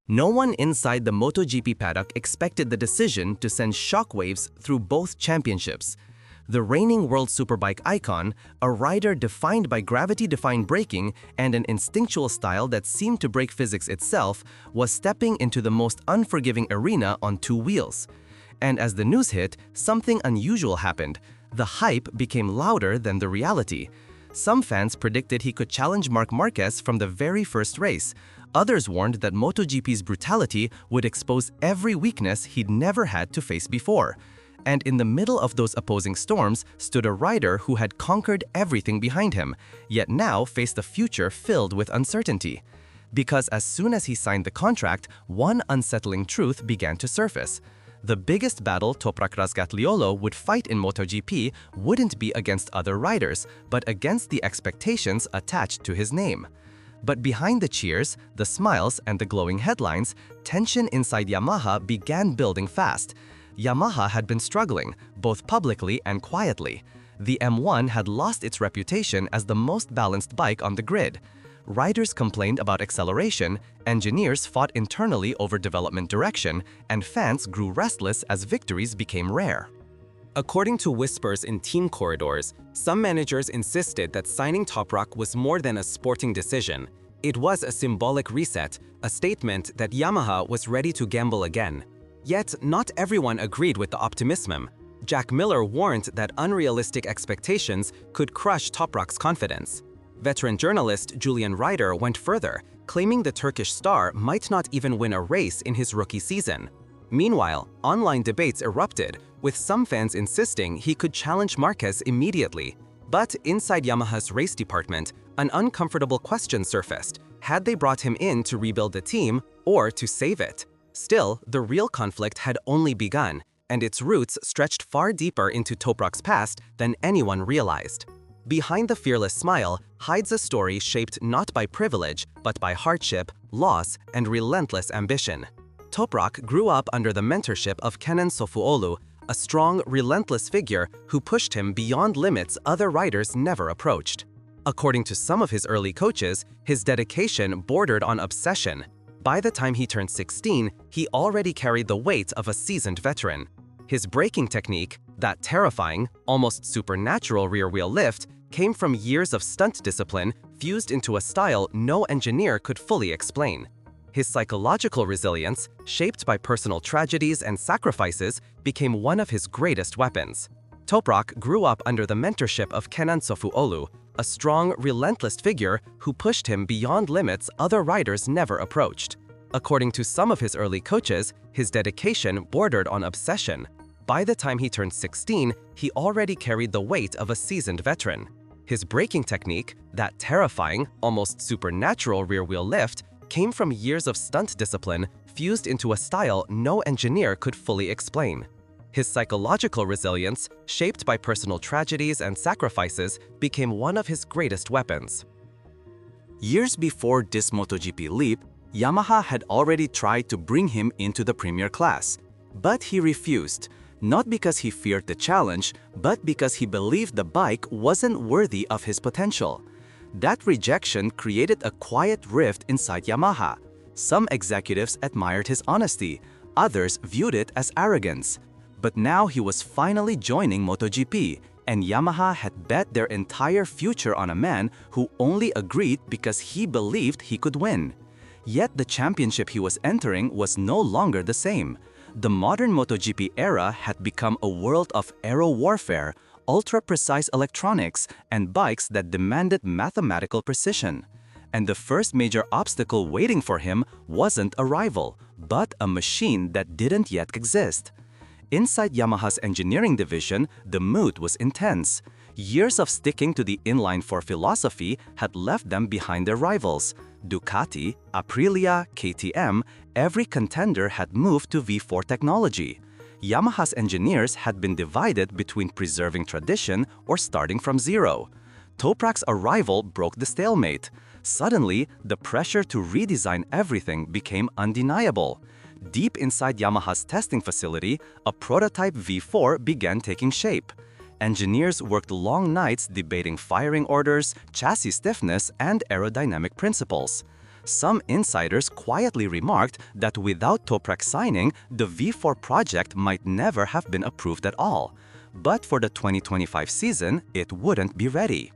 No one inside the MotoGP paddock expected the decision to send shockwaves through both championships. The reigning world superbike icon, a rider defined by gravity-defying braking and an instinctual style that seemed to break physics itself, was stepping into the most unforgiving arena on two wheels. And as the news hit, something unusual happened. The hype became louder than the reality. Some fans predicted he could challenge Marc Marquez from the very first race. Others warned that MotoGP's brutality would expose every weakness he'd never had to face before. And in the middle of those opposing storms stood a rider who had conquered everything behind him, yet now faced a future filled with uncertainty. Because as soon as he signed the contract, one unsettling truth began to surface. The biggest battle Toprak Razgatlıoğlu would fight in MotoGP wouldn't be against other riders, but against the expectations attached to his name. But behind the cheers, the smiles, and the glowing headlines, tension inside Yamaha began building fast. Yamaha had been struggling, both publicly and quietly. The M1 had lost its reputation as the most balanced bike on the grid. Riders complained about acceleration, engineers fought internally over development direction, and fans grew restless as victories became rare. According to whispers in team corridors, some managers insisted that signing Toprak was more than a sporting decision. It was a symbolic reset, a statement that Yamaha was ready to gamble again. Yet, not everyone agreed with the optimism. Jack Miller warned that unrealistic expectations could crush Toprak's confidence. Veteran journalist Julian Ryder went further, claiming the Turkish star might not even win a race in his rookie season. Meanwhile, online debates erupted, with some fans insisting he could challenge Marquez immediately. But inside Yamaha's race department, an uncomfortable question surfaced: had they brought him in to rebuild the team or to save it? Still, the real conflict had only begun, and its roots stretched far deeper into Toprak's past than anyone realized. Behind the fearless smile hides a story shaped not by privilege, but by hardship, loss, and relentless ambition. Toprak grew up under the mentorship of Kenan Sofuoglu, a strong, relentless figure who pushed him beyond limits other riders never approached. According to some of his early coaches, his dedication bordered on obsession. By the time he turned 16, he already carried the weight of a seasoned veteran. His braking technique, that terrifying, almost supernatural rear-wheel lift, came from years of stunt discipline fused into a style no engineer could fully explain. His psychological resilience, shaped by personal tragedies and sacrifices, became one of his greatest weapons. Toprak grew up under the mentorship of Kenan Sofuoglu, a strong, relentless figure who pushed him beyond limits other riders never approached. According to some of his early coaches, his dedication bordered on obsession. By the time he turned 16, he already carried the weight of a seasoned veteran. His braking technique, that terrifying, almost supernatural rear-wheel lift, came from years of stunt discipline fused into a style no engineer could fully explain. His psychological resilience, shaped by personal tragedies and sacrifices, became one of his greatest weapons. Years before this MotoGP leap, Yamaha had already tried to bring him into the premier class. But he refused, not because he feared the challenge, but because he believed the bike wasn't worthy of his potential. That rejection created a quiet rift inside Yamaha. Some executives admired his honesty, others viewed it as arrogance. But now he was finally joining MotoGP, and Yamaha had bet their entire future on a man who only agreed because he believed he could win. Yet the championship he was entering was no longer the same. The modern MotoGP era had become a world of aero warfare, ultra-precise electronics, and bikes that demanded mathematical precision. And the first major obstacle waiting for him wasn't a rival, but a machine that didn't yet exist. Inside Yamaha's engineering division, the mood was intense. Years of sticking to the inline-four philosophy had left them behind their rivals. Ducati, Aprilia, KTM, every contender had moved to V4 technology. Yamaha's engineers had been divided between preserving tradition or starting from zero. Toprak's arrival broke the stalemate. Suddenly, the pressure to redesign everything became undeniable. Deep inside Yamaha's testing facility, a prototype V4 began taking shape. Engineers worked long nights debating firing orders, chassis stiffness, and aerodynamic principles. Some insiders quietly remarked that without Toprak signing, the V4 project might never have been approved at all. But for the 2025 season, it wouldn't be ready.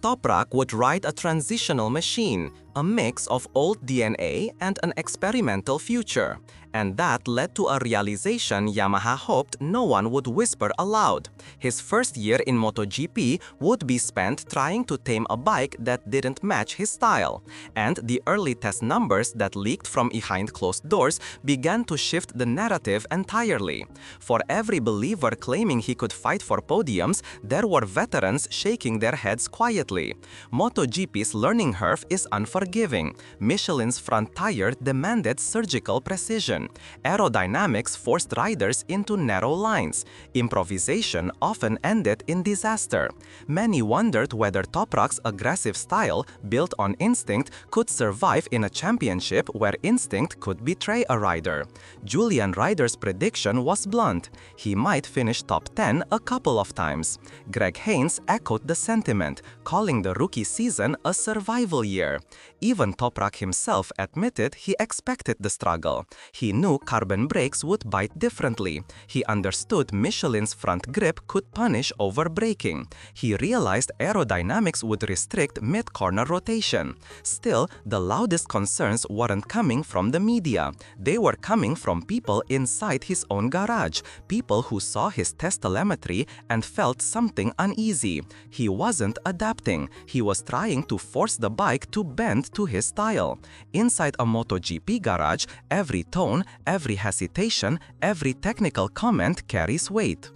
Toprak would ride a transitional machine, a mix of old DNA and an experimental future. And that led to a realization Yamaha hoped no one would whisper aloud. His first year in MotoGP would be spent trying to tame a bike that didn't match his style. And the early test numbers that leaked from behind closed doors began to shift the narrative entirely. For every believer claiming he could fight for podiums, there were veterans shaking their heads quietly. MotoGP's learning curve is unforgiving. Michelin's front tire demanded surgical precision. Aerodynamics forced riders into narrow lines. Improvisation often ended in disaster. Many wondered whether Toprak's aggressive style, built on instinct, could survive in a championship where instinct could betray a rider. Julian Ryder's prediction was blunt. He might finish top 10 a couple of times. Greg Haynes echoed the sentiment, calling the rookie season a survival year. Even Toprak himself admitted he expected the struggle. He knew carbon brakes would bite differently. He understood Michelin's front grip could punish overbraking. He realized aerodynamics would restrict mid-corner rotation. Still, the loudest concerns weren't coming from the media. They were coming from people inside his own garage, people who saw his test telemetry and felt something uneasy. He wasn't adapting. He was trying to force the bike to bend to his style. Inside a MotoGP garage, every tone, every hesitation, every technical comment carries weight.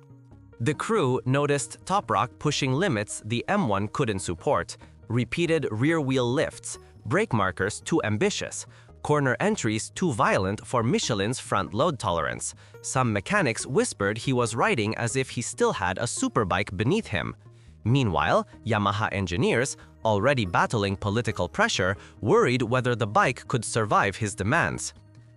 The crew noticed Toprak pushing limits the M1 couldn't support. Repeated rear-wheel lifts, brake markers too ambitious, corner entries too violent for Michelin's front load tolerance. Some mechanics whispered he was riding as if he still had a superbike beneath him. Meanwhile, Yamaha engineers, already battling political pressure, worried whether the bike could survive his demands.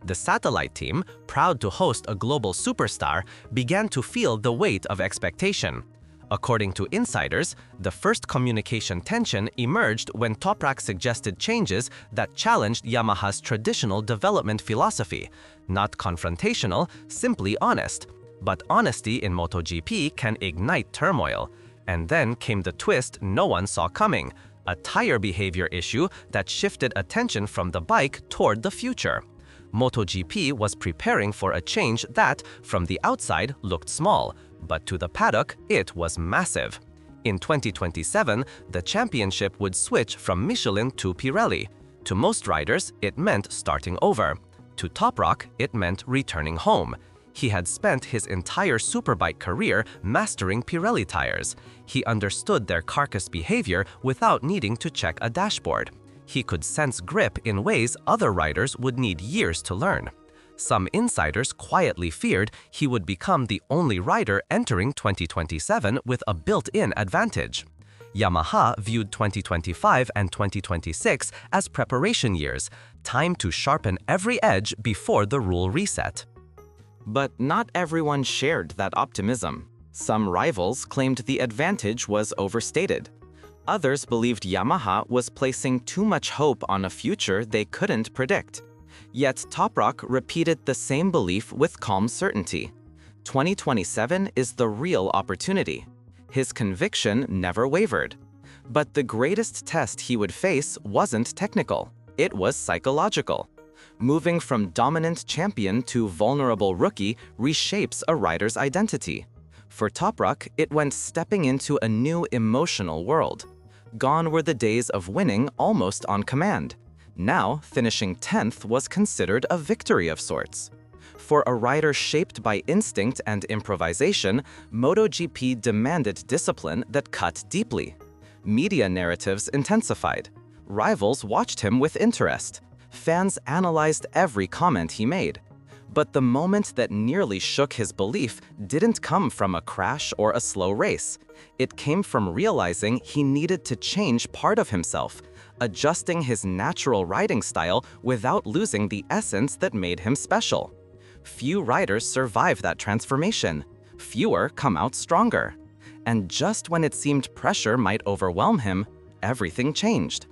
The satellite team, proud to host a global superstar, began to feel the weight of expectation. According to insiders, the first communication tension emerged when Toprak suggested changes that challenged Yamaha's traditional development philosophy. Not confrontational, simply honest. But honesty in MotoGP can ignite turmoil. And then came the twist no one saw coming, a tire behavior issue that shifted attention from the bike toward the future. MotoGP was preparing for a change that, from the outside, looked small, but to the paddock, it was massive. In 2027, the championship would switch from Michelin to Pirelli. To most riders, it meant starting over. To Toprak, it meant returning home. He had spent his entire superbike career mastering Pirelli tires. He understood their carcass behavior without needing to check a dashboard. He could sense grip in ways other riders would need years to learn. Some insiders quietly feared he would become the only rider entering 2027 with a built-in advantage. Yamaha viewed 2025 and 2026 as preparation years, time to sharpen every edge before the rule reset. But not everyone shared that optimism. Some rivals claimed the advantage was overstated. Others believed Yamaha was placing too much hope on a future they couldn't predict. Yet Toprak repeated the same belief with calm certainty. 2027 is the real opportunity. His conviction never wavered. But the greatest test he would face wasn't technical. It was psychological. Moving from dominant champion to vulnerable rookie reshapes a rider's identity. For Toprak, it meant stepping into a new emotional world. Gone were the days of winning almost on command. Now, finishing 10th was considered a victory of sorts. For a rider shaped by instinct and improvisation, MotoGP demanded discipline that cut deeply. Media narratives intensified. Rivals watched him with interest. Fans analyzed every comment he made. But the moment that nearly shook his belief didn't come from a crash or a slow race. It came from realizing he needed to change part of himself, adjusting his natural riding style without losing the essence that made him special. Few riders survive that transformation. Fewer come out stronger. And just when it seemed pressure might overwhelm him, everything changed.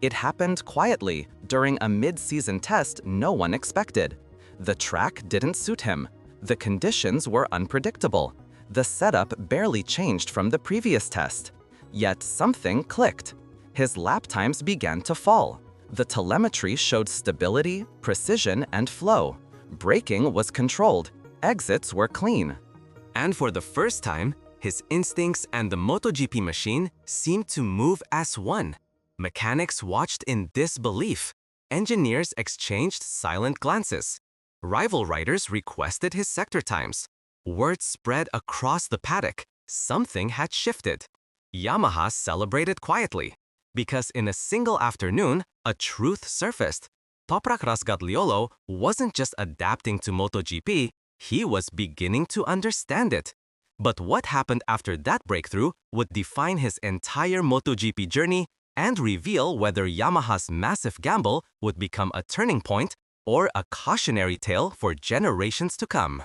It happened quietly, during a mid-season test no one expected. The track didn't suit him. The conditions were unpredictable. The setup barely changed from the previous test. Yet something clicked. His lap times began to fall. The telemetry showed stability, precision, and flow. Braking was controlled. Exits were clean. And for the first time, his instincts and the MotoGP machine seemed to move as one. Mechanics watched in disbelief. Engineers exchanged silent glances. Rival riders requested his sector times. Word spread across the paddock. Something had shifted. Yamaha celebrated quietly, because in a single afternoon, a truth surfaced. Toprak Razgatlıoğlu wasn't just adapting to MotoGP, he was beginning to understand it. But what happened after that breakthrough would define his entire MotoGP journey and reveal whether Yamaha's massive gamble would become a turning point or a cautionary tale for generations to come.